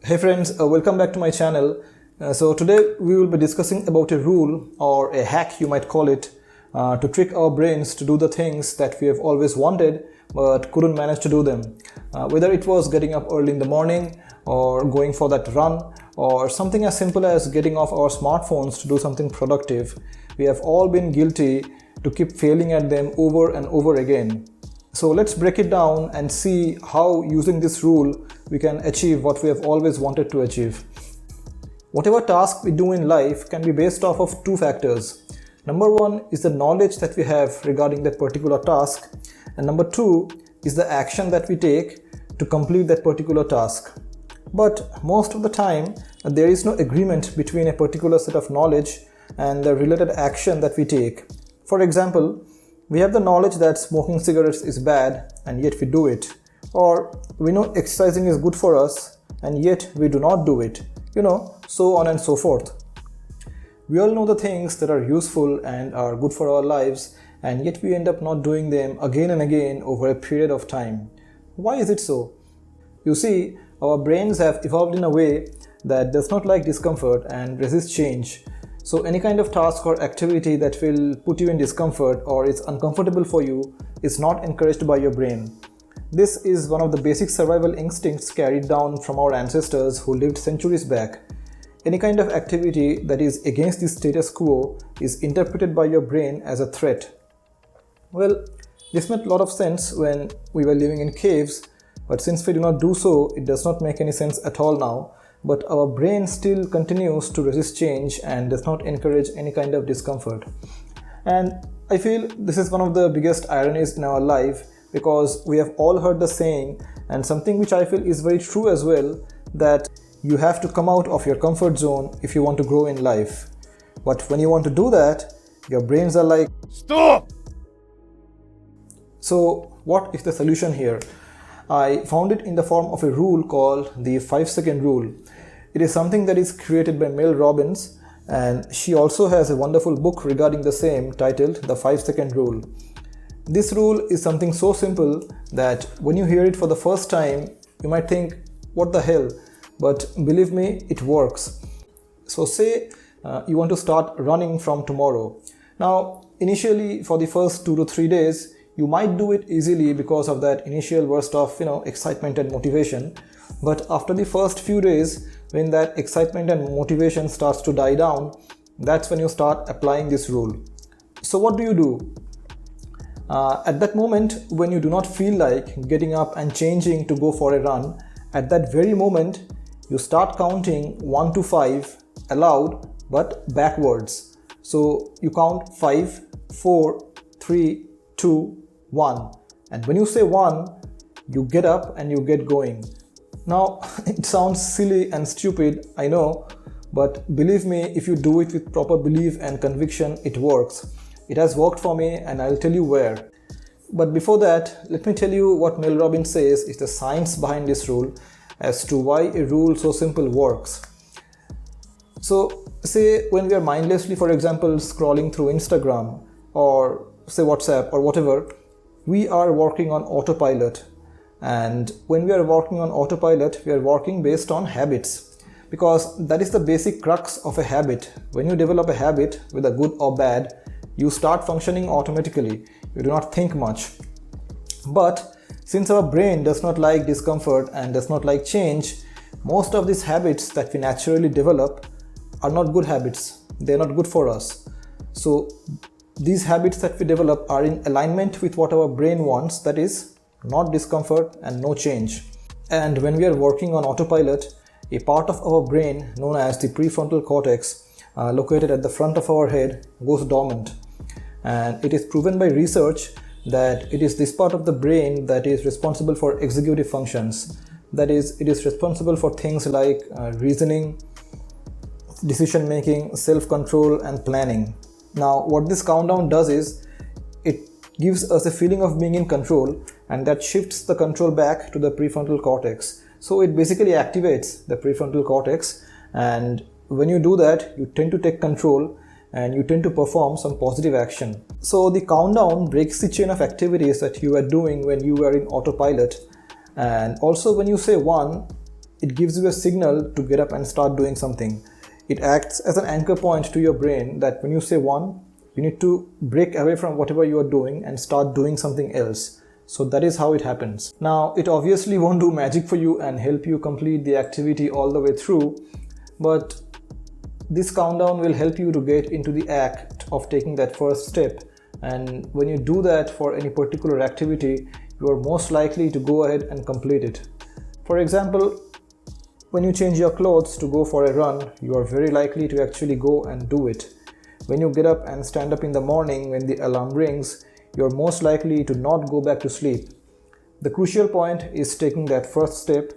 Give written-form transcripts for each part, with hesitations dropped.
Hey friends, welcome back to my channel. So today we will be discussing about a rule or a hack, you might call it, to trick our brains to do the things that we have always wanted but couldn't manage to do them. Whether it was getting up early in the morning or going for that run or something as simple as getting off our smartphones to do something productive, we have all been guilty to keep failing at them over and over again. So let's break it down and see how using this rule we can achieve what we have always wanted to achieve. Whatever task we do in life can be based off of two factors. Number one is the knowledge that we have regarding that particular task, and number two is the action that we take to complete that particular task. But most of the time there is no agreement between a particular set of knowledge and the related action that we take. For example, we have the knowledge that smoking cigarettes is bad and yet we do it. Or we know exercising is good for us and yet we do not do it. So on and so forth. We all know the things that are useful and are good for our lives, and yet we end up not doing them again and again over a period of time. Why is it so? You see, our brains have evolved in a way that does not like discomfort and resist change. So any kind of task or activity that will put you in discomfort or is uncomfortable for you is not encouraged by your brain. This is one of the basic survival instincts carried down from our ancestors who lived centuries back. Any kind of activity that is against the status quo is interpreted by your brain as a threat. Well, this made a lot of sense when we were living in caves, but since we do not do so, it does not make any sense at all now. But our brain still continues to resist change and does not encourage any kind of discomfort. And I feel this is one of the biggest ironies in our life, because we have all heard the saying, and something which I feel is very true as well, that you have to come out of your comfort zone if you want to grow in life. But when you want to do that, your brains are like, stop! So what is the solution here? I found it in the form of a rule called the 5-second rule. It is something that is created by Mel Robbins, and she also has a wonderful book regarding the same titled The 5-Second Rule. This rule is something so simple that when you hear it for the first time, you might think, what the hell? But believe me, it works. So say you want to start running from tomorrow. Now, initially for the first 2 to 3 days, you might do it easily because of that initial burst of excitement and motivation. But after the first few days, when that excitement and motivation starts to die down, that's when you start applying this rule. So what do? At that moment, when you do not feel like getting up and changing to go for a run, at that very moment, you start counting 1 to 5 aloud but backwards. So you count 5, 4, 3, 2, 1. And when you say 1, you get up and you get going. Now, it sounds silly and stupid, I know, but believe me, if you do it with proper belief and conviction, it works. It has worked for me, and I'll tell you where. But before that, let me tell you what Mel Robbins says is the science behind this rule as to why a rule so simple works. So, say when we are mindlessly, for example, scrolling through Instagram or say WhatsApp or whatever, we are working on autopilot. And when we are working on autopilot, we are working based on habits, because that is the basic crux of a habit. When you develop a habit, whether good or bad, you start functioning automatically. You do not think much. But since our brain does not like discomfort and does not like change, most of these habits that we naturally develop are not good habits. They are not good for us. So these habits that we develop are in alignment with what our brain wants, that is, not discomfort and no change. And when we are working on autopilot, a part of our brain known as the prefrontal cortex, located at the front of our head, goes dormant. And it is proven by research that it is this part of the brain that is responsible for executive functions. That is, it is responsible for things like reasoning, decision making, self-control, and planning. Now, what this countdown does is, it gives us a feeling of being in control, and that shifts the control back to the prefrontal cortex. So it basically activates the prefrontal cortex, and when you do that, you tend to take control and you tend to perform some positive action. So the countdown breaks the chain of activities that you are doing when you are in autopilot. And also when you say 1, it gives you a signal to get up and start doing something. It acts as an anchor point to your brain that when you say 1, you need to break away from whatever you are doing and start doing something else. So that is how it happens. Now, it obviously won't do magic for you and help you complete the activity all the way through, but this countdown will help you to get into the act of taking that first step. And when you do that for any particular activity, you are most likely to go ahead and complete it. For example, when you change your clothes to go for a run, you are very likely to actually go and do it. When you get up and stand up in the morning when the alarm rings, you are most likely to not go back to sleep. The crucial point is taking that first step,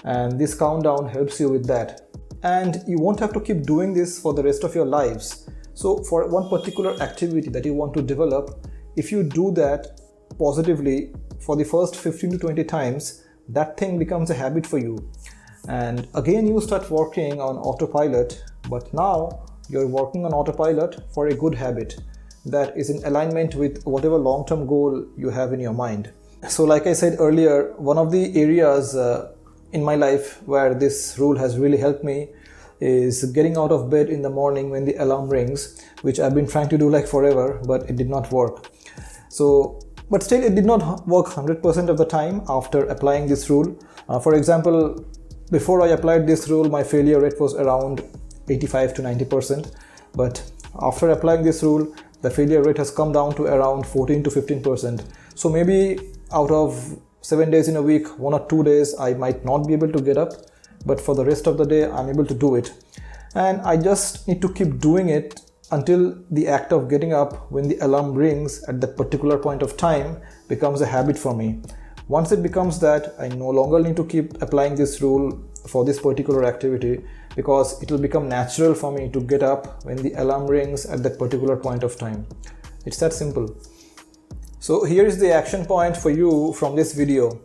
and this countdown helps you with that. And you won't have to keep doing this for the rest of your lives. So for one particular activity that you want to develop, if you do that positively for the first 15 to 20 times, that thing becomes a habit for you. And again, you start working on autopilot, but now you're working on autopilot for a good habit that is in alignment with whatever long-term goal you have in your mind. So like I said earlier, one of the areas in my life where this rule has really helped me is getting out of bed in the morning when the alarm rings, which I've been trying to do like forever, but it did not work. But still it did not work 100% of the time after applying this rule. For example, before I applied this rule, my failure rate was around 85 to 90%. But after applying this rule, the failure rate has come down to around 14 to 15%. So maybe out of 7 days in a week, 1 or 2 days, I might not be able to get up, but for the rest of the day, I'm able to do it. And I just need to keep doing it until the act of getting up when the alarm rings at that particular point of time becomes a habit for me. Once it becomes that, I no longer need to keep applying this rule for this particular activity, because it will become natural for me to get up when the alarm rings at that particular point of time. It's that simple. So here is the action point for you from this video.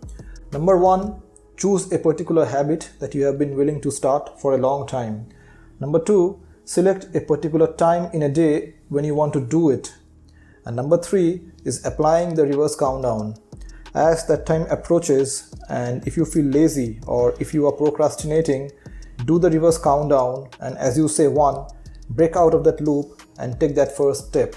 Number 1, choose a particular habit that you have been willing to start for a long time. Number 2, select a particular time in a day when you want to do it. And number 3 is applying the reverse countdown. As that time approaches, and if you feel lazy or if you are procrastinating, do the reverse countdown, and as you say 1, break out of that loop and take that first step.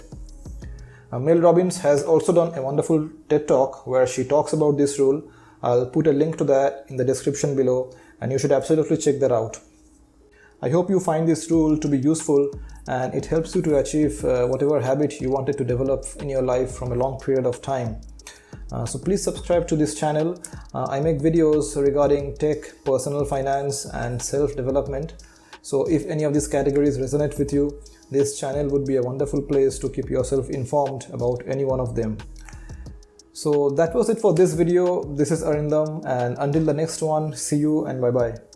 Mel Robbins has also done a wonderful TED Talk where she talks about this rule. I'll put a link to that in the description below, and you should absolutely check that out. I hope you find this rule to be useful and it helps you to achieve whatever habit you wanted to develop in your life from a long period of time. So please subscribe to this channel. I make videos regarding tech, personal finance, and self-development. So if any of these categories resonate with you, this channel would be a wonderful place to keep yourself informed about any one of them. So that was it for this video. This is Arindam, and until the next one, see you and bye-bye.